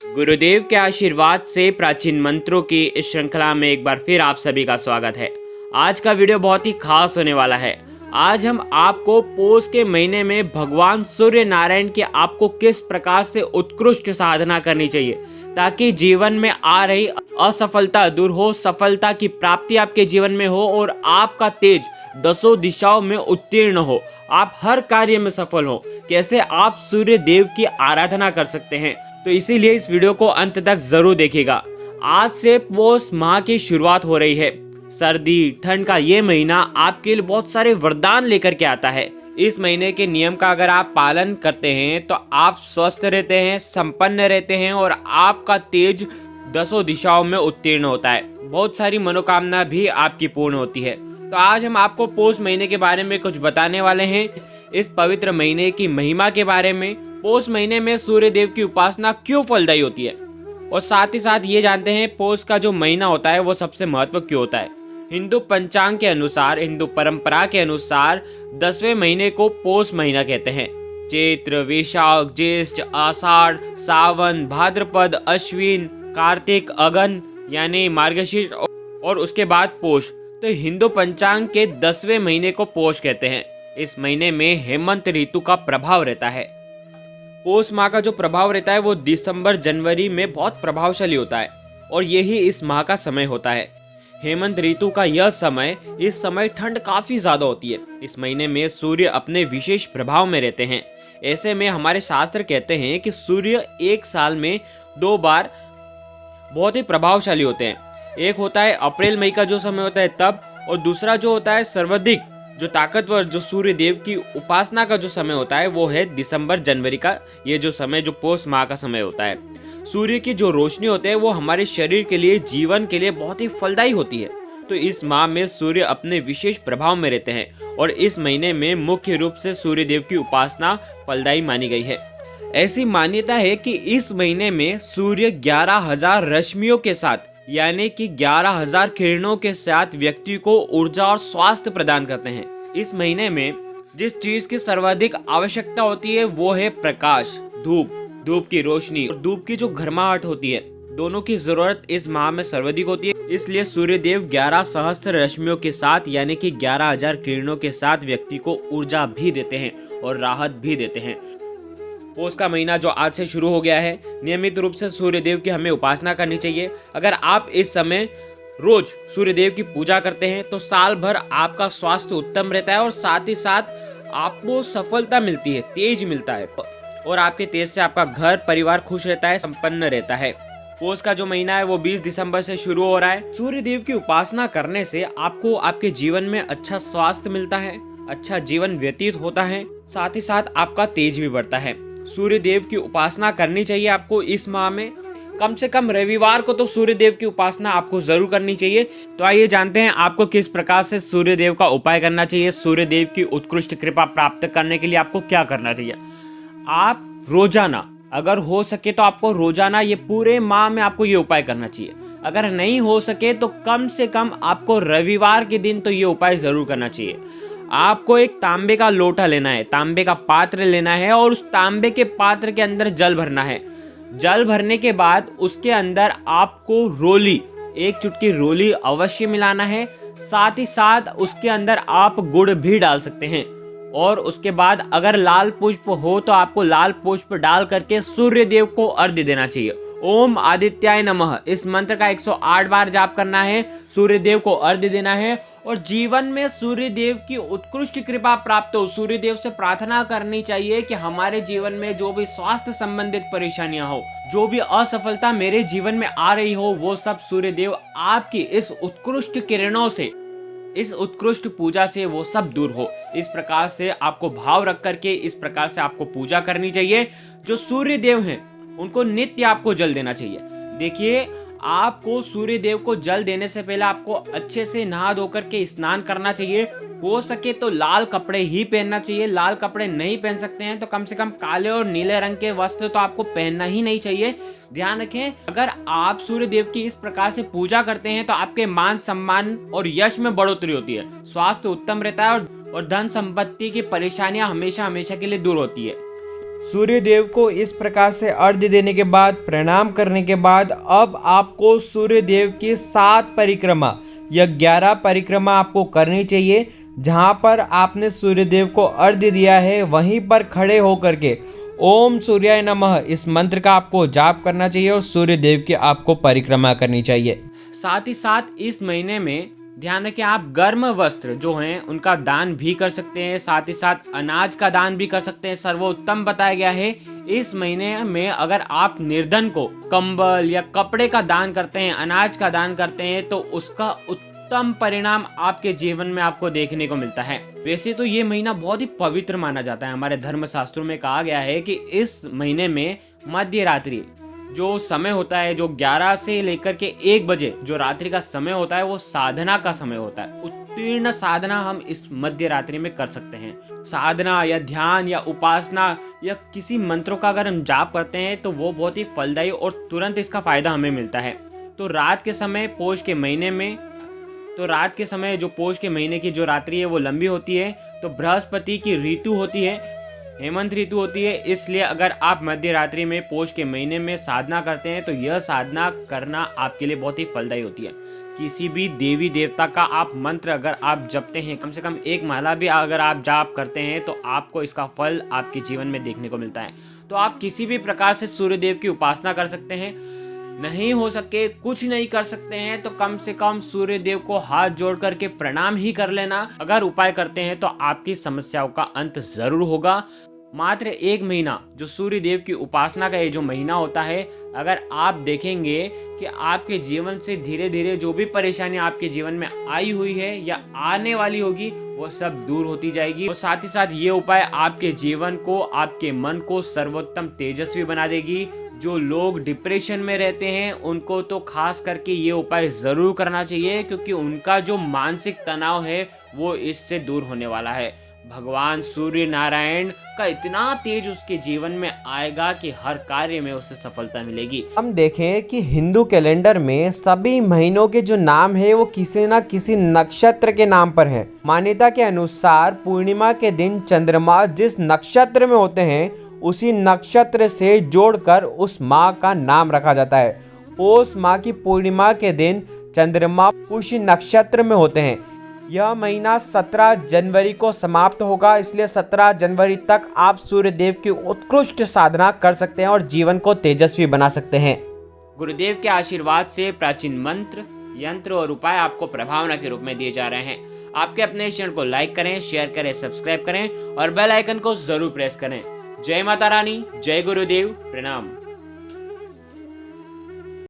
गुरुदेव के आशीर्वाद से प्राचीन मंत्रों की इस श्रृंखला में एक बार फिर आप सभी का स्वागत है। आज का वीडियो बहुत ही खास होने वाला है। आज हम आपको पौष के महीने में भगवान सूर्य नारायण की आपको किस प्रकार से उत्कृष्ट साधना करनी चाहिए ताकि जीवन में आ रही असफलता दूर हो, सफलता की प्राप्ति आपके जीवन में हो और आपका तेज दसों दिशाओं में उत्तीर्ण हो, आप हर कार्य में सफल हो। कैसे आप सूर्य देव की आराधना कर सकते हैं, तो इसीलिए इस वीडियो को अंत तक जरूर देखिएगा। आज से पौष माह की शुरुआत हो रही है। सर्दी ठंड का ये महीना आपके लिए बहुत सारे वरदान लेकर के आता है। इस महीने के नियम का अगर आप पालन करते हैं तो आप स्वस्थ रहते हैं, संपन्न रहते हैं और आपका तेज दसों दिशाओं में उत्तीर्ण होता है। बहुत सारी मनोकामना भी आपकी पूर्ण होती है। तो आज हम आपको पौष महीने के बारे में कुछ बताने वाले हैं, इस पवित्र महीने की महिमा के बारे में, पौष महीने में सूर्य देव की उपासना क्यों फलदायी होती है, और साथ ही साथ ये जानते हैं पौष का जो महीना होता है वो सबसे महत्व क्यों होता है। हिंदू पंचांग के अनुसार, हिंदू परंपरा के अनुसार 10वें महीने को पौष महीना कहते हैं। चैत्र, वैशाख, ज्येष्ठ, आषाढ़, सावन, भाद्रपद, अश्विन, कार्तिक, अगन यानी मार्गशीर्ष और उसके बाद पौष। तो हिंदू पंचांग के 10वें महीने को पौष कहते हैं। इस महीने में हेमंत ऋतु का प्रभाव रहता है। पौष माह का जो प्रभाव रहता है वो दिसंबर जनवरी में बहुत प्रभावशाली होता है और यही इस माह का समय होता है। हेमंत ऋतु का यह समय, इस समय ठंड काफी ज्यादा होती है। इस महीने में सूर्य अपने विशेष प्रभाव में रहते हैं। ऐसे में हमारे शास्त्र कहते हैं कि सूर्य एक साल में 2 बार बहुत ही प्रभावशाली होते हैं। एक होता है अप्रैल मई का जो समय होता है तब, और दूसरा जो होता है सर्वाधिक जो ताकतवर जो सूर्य देव की उपासना का जो समय होता है वो है दिसंबर जनवरी का ये जो समय, जो पौष माह का समय होता है। सूर्य की जो रोशनी होती है वो हमारे शरीर के लिए, जीवन के लिए बहुत ही फलदायी होती है। तो इस माह में सूर्य अपने विशेष प्रभाव में रहते हैं और इस महीने में मुख्य रूप से सूर्य देव की उपासना फलदायी मानी गई है। ऐसी मान्यता है कि इस महीने में सूर्य 11,000 रश्मियों के साथ यानी कि 11,000 किरणों के साथ व्यक्ति को ऊर्जा और स्वास्थ्य प्रदान करते हैं। इस महीने में जिस चीज की सर्वाधिक आवश्यकता होती है वो है प्रकाश, धूप की रोशनी और धूप की जो गर्माहट होती है, दोनों की जरूरत इस माह में सर्वाधिक होती है। इसलिए सूर्य देव 11 सहस्त्र रश्मियों के साथ यानी कि 11,000 किरणों के साथ व्यक्ति को ऊर्जा भी देते हैं और राहत भी देते हैं। पौष का महीना जो आज से शुरू हो गया है, नियमित रूप से सूर्य देव की हमें उपासना करनी चाहिए। अगर आप इस समय रोज सूर्य देव की पूजा करते हैं तो साल भर आपका स्वास्थ्य उत्तम रहता है और साथ ही साथ आपको सफलता मिलती है, तेज मिलता है और आपके तेज से आपका घर परिवार खुश रहता है, संपन्न रहता है। पौष का जो महीना है वो 20 दिसंबर से शुरू हो रहा है। सूर्य देव की उपासना करने से आपको आपके जीवन में अच्छा स्वास्थ्य मिलता है, अच्छा जीवन व्यतीत होता है, साथ ही साथ आपका तेज भी बढ़ता है। सूर्य देव की उपासना करनी चाहिए आपको इस माह में। कम से कम रविवार को तो सूर्य देव की उपासना आपको जरूर करनी चाहिए। तो आइए जानते हैं आपको किस प्रकार से सूर्य देव का उपाय करना चाहिए। सूर्य देव की उत्कृष्ट कृपा प्राप्त करने के लिए आपको क्या करना चाहिए। आप रोजाना, अगर हो सके तो आपको रोजाना ये पूरे माह में आपको ये उपाय करना चाहिए। अगर नहीं हो सके तो कम से कम आपको रविवार के दिन तो ये उपाय जरूर करना चाहिए। आपको एक तांबे का लोटा लेना है, तांबे का पात्र लेना है और उस तांबे के पात्र के अंदर जल भरना है। जल भरने के बाद उसके अंदर आपको रोली, 1 चुटकी रोली अवश्य मिलाना है। साथ ही साथ उसके अंदर आप गुड़ भी डाल सकते हैं और उसके बाद अगर लाल पुष्प हो तो आपको लाल पुष्प डाल करके सूर्य देव को अर्घ्य देना चाहिए। ओम आदित्याय नमः इस मंत्र का 108 बार जाप करना है, सूर्य देव को अर्घ्य देना है और जीवन में सूर्य देव की उत्कृष्ट कृपा प्राप्त हो। सूर्य देव से प्रार्थना करनी चाहिए कि हमारे जीवन में जो भी स्वास्थ्य संबंधित परेशानियां हो, जो भी असफलता मेरे जीवन में आ रही हो, वो सब सूर्य देव आपकी इस उत्कृष्ट किरणों से, इस उत्कृष्ट पूजा से वो सब दूर हो। इस प्रकार से आपको भाव रख करके इस प्रकार से आपको पूजा करनी चाहिए। जो सूर्य देव हैं उनको नित्य आपको जल देना चाहिए। देखिए, आपको सूर्य देव को जल देने से पहले आपको अच्छे से नहा धोकर के स्नान करना चाहिए। हो सके तो लाल कपड़े ही पहनना चाहिए। लाल कपड़े नहीं पहन सकते हैं तो कम से कम काले और नीले रंग के वस्त्र तो आपको पहनना ही नहीं चाहिए। ध्यान रखें, अगर आप सूर्य देव की इस प्रकार से पूजा करते हैं तो आपके मान सम्मान और यश में बढ़ोतरी होती है, स्वास्थ्य उत्तम रहता है और धन संपत्ति की परेशानियां हमेशा हमेशा के लिए दूर होती है। सूर्य देव को इस प्रकार से अर्घ्य देने के बाद, प्रणाम करने के बाद, अब आपको सूर्य देव की 7 परिक्रमा या 11 परिक्रमा आपको करनी चाहिए। जहां पर आपने सूर्य देव को अर्घ्य दिया है वहीं पर खड़े होकर के ओम सूर्याय नमः इस मंत्र का आपको जाप करना चाहिए और सूर्य देव की आपको परिक्रमा करनी चाहिए। साथ ही साथ इस महीने में ध्यान रखें, आप गर्म वस्त्र जो हैं उनका दान भी कर सकते हैं, साथ ही साथ अनाज का दान भी कर सकते हैं। सर्वोत्तम बताया गया है इस महीने में अगर आप निर्धन को कंबल या कपड़े का दान करते हैं, अनाज का दान करते हैं, तो उसका उत्तम परिणाम आपके जीवन में आपको देखने को मिलता है। वैसे तो ये महीना बहुत ही पवित्र माना जाता है। हमारे धर्म शास्त्रों में कहा गया है कि इस महीने में मध्य रात्रि जो समय होता है, जो 11 से लेकर के 1 बजे जो रात्रि का समय होता है, वो साधना का समय होता है। उत्तीर्ण साधना हम इस मध्य रात्रि में कर सकते हैं। साधना या ध्यान या उपासना या किसी मंत्रों का अगर हम जाप करते हैं तो वो बहुत ही फलदायी और तुरंत इसका फायदा हमें मिलता है। तो रात के समय पोष के महीने में जो पोष के महीने की जो रात्रि है वो लंबी होती है, तो बृहस्पति की ऋतु होती है, हेमंत ऋतु होती है। इसलिए अगर आप मध्य रात्रि में पोष के महीने में साधना करते हैं तो यह साधना करना आपके लिए बहुत ही फलदायी होती है। किसी भी देवी देवता का आप मंत्र अगर आप जपते हैं, कम से कम 1 माला भी अगर आप जाप करते हैं, तो आपको इसका फल आपके जीवन में देखने को मिलता है। तो आप किसी भी प्रकार से सूर्य देव की उपासना कर सकते हैं। नहीं हो सके, कुछ नहीं कर सकते हैं, तो कम से कम सूर्य देव को हाथ जोड़ करके प्रणाम ही कर लेना। अगर उपाय करते हैं तो आपकी समस्याओं का अंत जरूर होगा। मात्र 1 महीना जो सूर्य देव की उपासना का ये जो महीना होता है, अगर आप देखेंगे कि आपके जीवन से धीरे धीरे जो भी परेशानी आपके जीवन में आई हुई है या आने वाली होगी, वो सब दूर होती जाएगी। और साथ ही साथ ये उपाय आपके जीवन को, आपके मन को सर्वोत्तम तेजस्वी बना देगी। जो लोग डिप्रेशन में रहते हैं उनको तो खास करके ये उपाय जरूर करना चाहिए, क्योंकि उनका जो मानसिक तनाव है वो इससे दूर होने वाला है। भगवान सूर्य नारायण का इतना तेज उसके जीवन में आएगा कि हर कार्य में उसे सफलता मिलेगी। हम देखें कि हिंदू कैलेंडर में सभी महीनों के जो नाम है वो किसी न किसी नक्षत्र के नाम पर है। मान्यता के अनुसार पूर्णिमा के दिन चंद्रमा जिस नक्षत्र में होते हैं उसी नक्षत्र से जोड़कर उस माह का नाम रखा जाता है। पौष माह की पूर्णिमा के दिन चंद्रमा पुष्य नक्षत्र में होते हैं। यह महीना 17 जनवरी को समाप्त होगा, इसलिए 17 जनवरी तक आप सूर्य देव की उत्कृष्ट साधना कर सकते हैं और जीवन को तेजस्वी बना सकते हैं। गुरुदेव के आशीर्वाद से प्राचीन मंत्र, यंत्र और उपाय आपको प्रभावना के रूप में दिए जा रहे हैं। आपके अपने इस चैनल को लाइक करें, शेयर करें, सब्सक्राइब करें और बेल आइकन को जरूर प्रेस करें। जय माता रानी, जय गुरुदेव, प्रणाम।